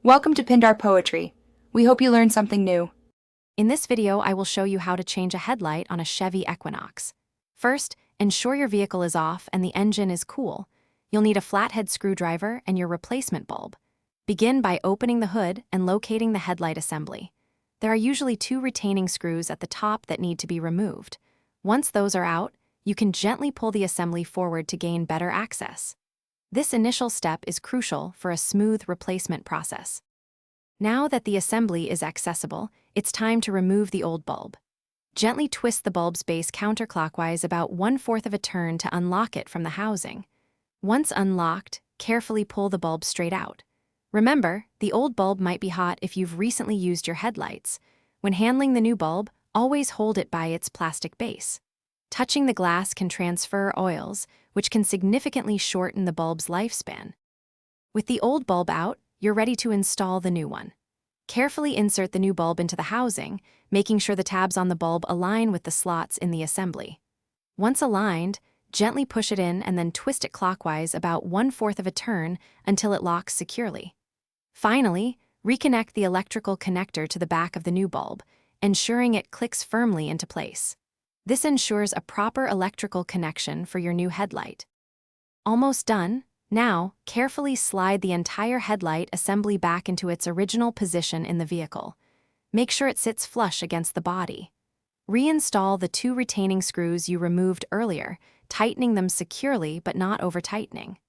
Welcome to Pindar Poetry. We hope you learned something new. In this video, I will show you how to change a headlight on a Chevy Equinox. First, ensure your vehicle is off and the engine is cool. You'll need a flathead screwdriver and your replacement bulb. Begin by opening the hood and locating the headlight assembly. There are usually 2 retaining screws at the top that need to be removed. Once those are out, you can gently pull the assembly forward to gain better access. This initial step is crucial for a smooth replacement process. Now that the assembly is accessible, it's time to remove the old bulb. Gently twist the bulb's base counterclockwise about 1/4 of a turn to unlock it from the housing. Once unlocked, carefully pull the bulb straight out. Remember, the old bulb might be hot if you've recently used your headlights. When handling the new bulb, always hold it by its plastic base. Touching the glass can transfer oils, which can significantly shorten the bulb's lifespan. With the old bulb out, you're ready to install the new one. Carefully insert the new bulb into the housing, making sure the tabs on the bulb align with the slots in the assembly. Once aligned, gently push it in and then twist it clockwise about 1/4 of a turn until it locks securely. Finally, reconnect the electrical connector to the back of the new bulb, ensuring it clicks firmly into place. This ensures a proper electrical connection for your new headlight. Almost done. Now, carefully slide the entire headlight assembly back into its original position in the vehicle. Make sure it sits flush against the body. Reinstall the 2 retaining screws you removed earlier, tightening them securely but not over-tightening.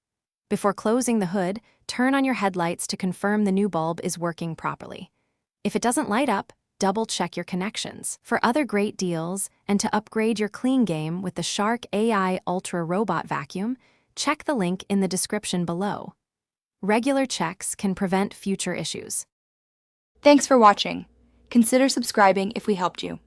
Before closing the hood, turn on your headlights to confirm the new bulb is working properly. If it doesn't light up, double-check your connections. For other great deals and to upgrade your clean game with the Shark AI Ultra Robot Vacuum, check the link in the description below. Regular checks can prevent future issues. Thanks for watching. Consider subscribing if we helped you.